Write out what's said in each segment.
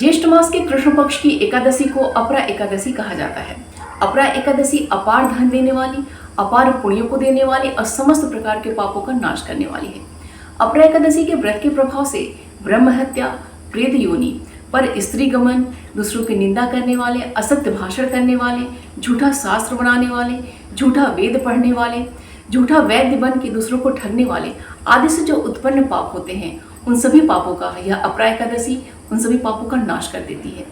ज्येष्ठ मास के कृष्ण पक्ष की एकादशी को अपरा एकादशी कहा जाता है। अपरा एकादशी अपार धन देने वाली, अपार पुण्यों को देने वाली और समस्त प्रकार के पापों का नाश करने वाली है। अपरा एकादशी के व्रत के प्रभाव से ब्रह्म हत्या, प्रेत योनि पर स्त्री गमन, दूसरों की निंदा करने वाले, असत्य भाषण करने वाले, झूठा शास्त्र बनाने वाले, झूठा वेद पढ़ने वाले, झूठा वैद्य बन के दूसरों को ठगने वाले आदि से जो उत्पन्न पाप होते हैं, उन सभी पापों का यह अपरा एकादशी उन सभी पापों का नाश कर देती है।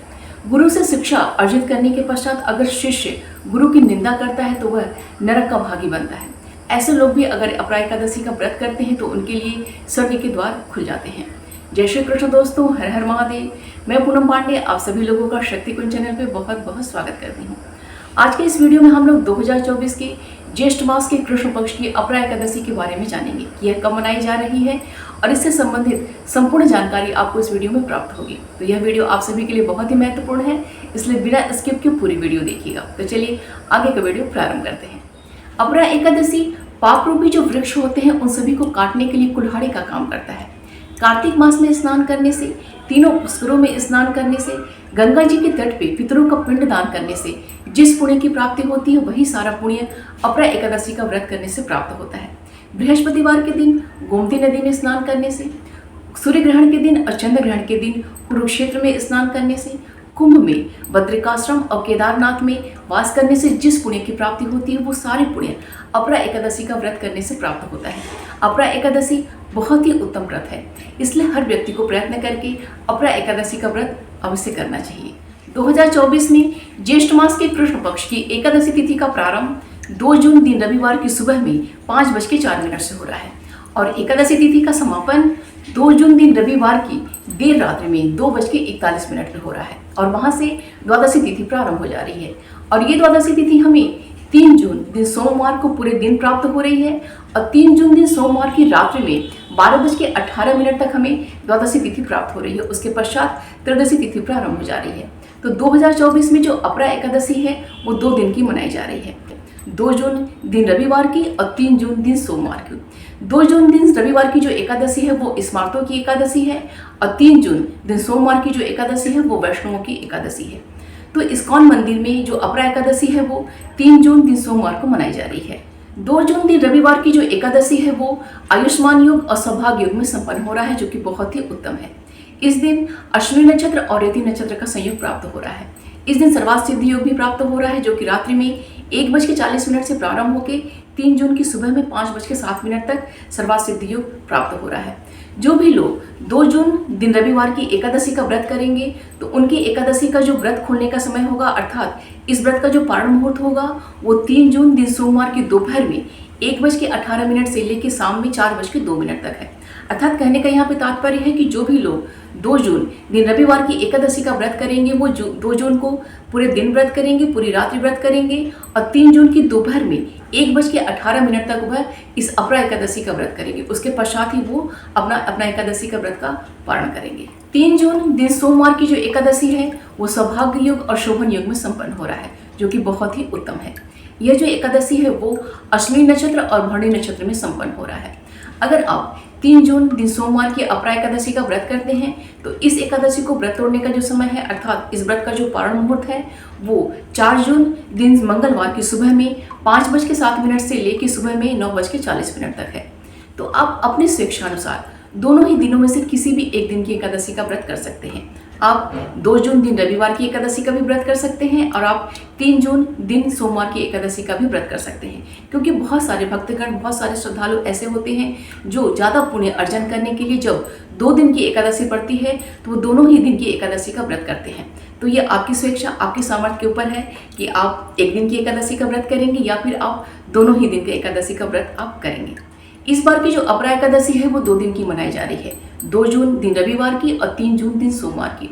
गुरु से शिक्षा अर्जित करने के पश्चात अगर शिष्य गुरु की निंदा करता है तो वह नरक का भागी बनता है। ऐसे लोग भी अगर अपरा एकादशी का व्रत करते हैं तो उनके लिए स्वर्ग के द्वार खुल जाते हैं। जय श्री कृष्ण दोस्तों, हर हर महादेव। मैं पूनम पांडे आप सभी लोगों का शक्ति कुंज चैनल पे बहुत बहुत स्वागत करती हूँ। आज के इस वीडियो में हम लोग 2024 के ज्येष्ठ मास के कृष्ण पक्ष की अपरा एकादशी के बारे में जानेंगे कि यह कब मनाई जा रही है और इससे संबंधित संपूर्ण जानकारी आपको इस वीडियो में प्राप्त होगी। तो यह वीडियो आप सभी के लिए बहुत ही महत्वपूर्ण है, इसलिए बिना स्किप के पूरी वीडियो देखिएगा। तो चलिए आगे का वीडियो प्रारंभ करते हैं। अपरा एकादशी पाप रूपी जो वृक्ष होते हैं उन सभी को काटने के लिए कुल्हाड़ी का काम करता है। कार्तिक मास में स्नान करने से, तीनों पुष्करों में स्नान करने से, गंगा जी के तट पे पितरों का पिंड दान करने से जिस पुण्य की प्राप्ति होती है वही सारा पुण्य अपरा एकादशी का व्रत करने से प्राप्त होता है। बृहस्पतिवार के दिन गोमती नदी में स्नान करने से, सूर्य ग्रहण के दिन और चंद्र ग्रहण के दिन कुरुक्षेत्र में स्नान करने से, कुंभ में बद्रिकाश्रम और केदारनाथ में वास करने से जिस पुण्य की प्राप्ति होती है वो सारे पुण्य अपरा एकादशी का व्रत करने से प्राप्त होता है। अपरा एकादशी बहुत ही उत्तम व्रत है, इसलिए हर व्यक्ति को प्रयत्न करके अपरा एकादशी का व्रत अवश्य करना चाहिए। 2024 में ज्येष्ठ मास के कृष्ण पक्ष की एकादशी तिथि का प्रारंभ 2 जून दिन रविवार की सुबह में 5:04 से हो रहा है और एकादशी तिथि का समापन 2 जून दिन रविवार की देर रात्रि में 2:41 पे हो रहा है और वहां से द्वादशी तिथि प्रारंभ हो जा रही है। और ये द्वादशी तिथि हमें 3 जून दिन सोमवार को पूरे दिन प्राप्त हो रही है और 3 जून दिन सोमवार की रात्रि में 12:18 तक हमें द्वादशी तिथि प्राप्त हो रही है। उसके पश्चात त्रयोदशी तिथि प्रारंभ हो जा रही है। तो 2024 में जो अपरा एकादशी है वो 2 दिन की मनाई जा रही है, 2 जून दिन रविवार की और 3 जून दिन सोमवार की। 2 जून दिन रविवार की जो एकादशी है वो स्मार्तों की एकादशी है और 3 जून दिन सोमवार की जो एकादशी है वो वैष्णवों की एकादशी है। तो इस्कॉन मंदिर में जो अपरा एकादशी है वो 3 जून दिन सोमवार को मनाई जा रही है। 2 जून दिन रविवार की जो एकादशी है वो आयुष्मान योग और सौभाग्य योग में संपन्न हो रहा है, जो कि बहुत ही उत्तम है। इस दिन अश्विनी नक्षत्र और रेवती नक्षत्र का संयोग प्राप्त हो रहा है। इस दिन सर्वार्थ सिद्धि योग भी प्राप्त हो रहा है, जो कि रात्रि में 1:40 से प्रारंभ होकर 3 जून की सुबह में 5:07 तक सर्वार्थ सिद्धि योग प्राप्त हो रहा है। जो भी लोग 2 जून दिन रविवार की एकादशी का व्रत करेंगे तो उनकी एकादशी का जो व्रत खोलने का समय होगा, अर्थात इस व्रत का जो पारण मुहूर्त होगा वो 3 जून दिन सोमवार की दोपहर में 1:18 से लेकर शाम में 4:02 तक है। अर्थात कहने का यहाँ पे तात्पर्य है कि जो भी लोग 2 जून दिन रविवार की एकादशी का व्रत करेंगे वो 2 जून को पूरे दिन व्रत करेंगे, पूरी रात्रि व्रत करेंगे और 3 जून की दोपहर में 1:18 तक वह इस अपरा एकादशी का व्रत करेंगे। उसके पश्चात ही वो अपना एकादशी का व्रत का पारण करेंगे। 3 जून दिन सोमवार की जो एकादशी है वो सौभाग्य योग और शोभन योग में संपन्न हो रहा है, जो कि बहुत ही उत्तम है। यह जो एकादशी है वो अश्विनी नक्षत्र और भरणी नक्षत्र में संपन्न हो रहा है। अगर आप 3 जून दिन सोमवार की अपरा एकादशी का व्रत करते हैं तो इस एकादशी को व्रत तोड़ने का जो समय है, अर्थात इस व्रत का जो पारण मुहूर्त है वो 4 जून दिन मंगलवार की सुबह में 5:07 से लेकर सुबह में 9:40 तक है। तो आप अपनी स्वेच्छानुसार दोनों ही दिनों में से किसी भी एक दिन की एकादशी का व्रत कर सकते हैं। आप 2 जून दिन रविवार की एकादशी का भी व्रत कर सकते हैं और आप 3 जून दिन सोमवार की एकादशी का भी व्रत कर सकते हैं, क्योंकि बहुत सारे भक्तगण, बहुत सारे श्रद्धालु ऐसे होते हैं जो ज़्यादा पुण्य अर्जन करने के लिए जब 2 दिन की एकादशी पड़ती है तो वो दोनों ही दिन की एकादशी का व्रत करते हैं। तो ये आपकी स्वेच्छा, आपकी सामर्थ्य के ऊपर है कि आप एक दिन की एकादशी का व्रत करेंगे या फिर आप दोनों ही दिन की एकादशी का व्रत आप करेंगे। इस बार की जो अपरा एकादशी है वो 2 दिन की मनाई जा रही है, 2 जून दिन रविवार की और 3 जून दिन सोमवार की।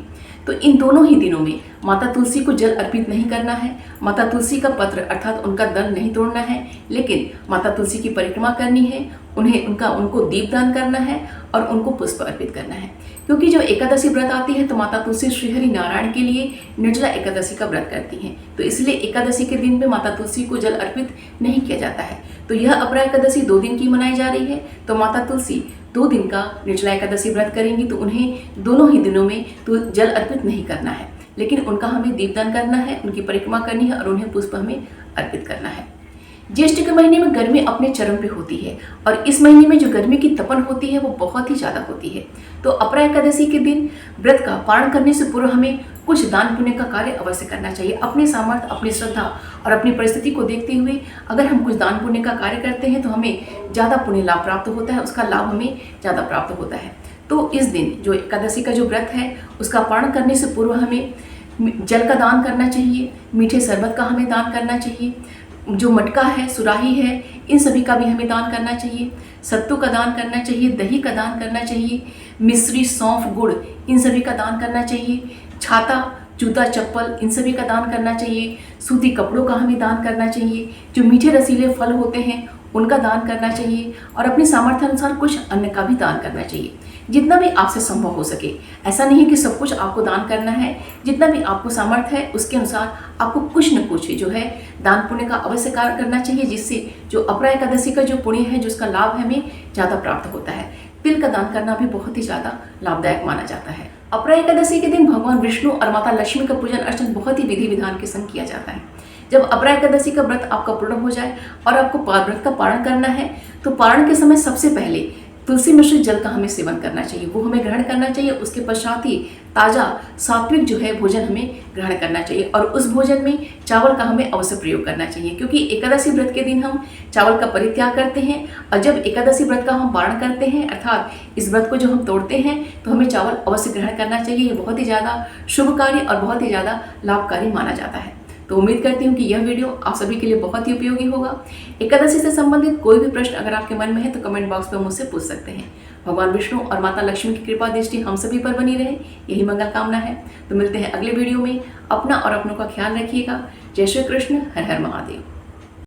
तो इन दोनों ही दिनों में माता तुलसी को जल अर्पित नहीं करना है, माता तुलसी का पत्र अर्थात उनका दल नहीं तोड़ना है, लेकिन माता तुलसी की परिक्रमा करनी है, उनको दीपदान करना है और उनको पुष्प अर्पित करना है। क्योंकि जब एकादशी व्रत आती है तो माता तुलसी श्रीहरि नारायण के लिए निर्जला एकादशी का व्रत करती हैं, तो इसलिए एकादशी के दिन में माता तुलसी को जल अर्पित नहीं किया जाता है। तो यह अपरा एकादशी 2 दिन की मनाई जा रही है, तो माता तुलसी 2 दिन का निर्जला एकादशी व्रत करेंगी तो उन्हें दोनों ही दिनों में तो जल अर्पित नहीं करना है, लेकिन उनका हमें दीपदान करना है, उनकी परिक्रमा करनी है और उन्हें पुष्प हमें अर्पित करना है। ज्येष्ठ के महीने में गर्मी अपने चरम पे होती है और इस महीने में जो गर्मी की तपन होती है वो बहुत ही ज़्यादा होती है। तो अपरा एकादशी के दिन व्रत का पारण करने से पूर्व हमें कुछ दान पुण्य का कार्य अवश्य करना चाहिए। अपने सामर्थ्य, अपनी श्रद्धा और अपनी परिस्थिति को देखते हुए अगर हम कुछ दान पुण्य का कार्य करते हैं तो हमें ज़्यादा पुण्य लाभ प्राप्त होता है, उसका लाभ हमें ज़्यादा प्राप्त होता है। तो इस दिन जो एकादशी का जो व्रत है उसका पारण करने से पूर्व हमें जल का दान करना चाहिए, मीठे शरबत का हमें दान करना चाहिए, जो मटका है, सुराही है, इन सभी का भी हमें दान करना चाहिए, सत्तू का दान करना चाहिए, दही का दान करना चाहिए, मिश्री, सौंफ, गुड़, इन सभी का दान करना चाहिए, छाता, जूता, चप्पल, इन सभी का दान करना चाहिए, सूती कपड़ों का हमें दान करना चाहिए, जो मीठे रसीले फल होते हैं उनका दान करना चाहिए और अपनी सामर्थ्य अनुसार कुछ अन्न का भी दान करना चाहिए, जितना भी आपसे संभव हो सके। ऐसा नहीं कि सब कुछ आपको दान करना है, जितना भी आपको सामर्थ्य है उसके अनुसार आपको कुछ न कुछ जो है दान पुण्य का अवश्य कार्य करना चाहिए, जिससे जो अपरा एकादशी का जो पुण्य है, जो उसका लाभ हमें ज़्यादा प्राप्त होता है। तिल का दान करना भी बहुत ही ज़्यादा लाभदायक माना जाता है। अपरा एकादशी के दिन भगवान विष्णु और माता लक्ष्मी का पूजन अर्चन बहुत ही विधि विधान के संग किया जाता है। जब अपरा एकादशी का व्रत आपका पूर्ण हो जाए और आपको व्रत का पारण करना है तो पारण के समय सबसे पहले तुलसी मिश्रित जल का हमें सेवन करना चाहिए, वो हमें ग्रहण करना चाहिए। उसके पश्चात ही ताज़ा सात्विक जो है भोजन हमें ग्रहण करना चाहिए और उस भोजन में चावल का हमें अवश्य प्रयोग करना चाहिए, क्योंकि एकादशी व्रत के दिन हम चावल का परित्याग करते हैं और जब एकादशी व्रत का हम पारण करते हैं अर्थात इस व्रत को जो हम तोड़ते हैं तो हमें चावल अवश्य ग्रहण करना चाहिए। ये बहुत ही ज़्यादा शुभ कार्य और बहुत ही ज़्यादा लाभकारी माना जाता है। तो उम्मीद करती हूँ कि यह वीडियो आप सभी के लिए बहुत ही उपयोगी होगा। एकादशी से संबंधित कोई भी प्रश्न अगर आपके मन में है तो कमेंट बॉक्स में मुझसे पूछ सकते हैं। भगवान विष्णु और माता लक्ष्मी की कृपा दृष्टि हम सभी पर बनी रहे, यही मंगल कामना है। तो मिलते हैं अगले वीडियो में। अपना और अपनों का ख्याल रखिएगा। जय श्री कृष्ण। हर हर महादेव।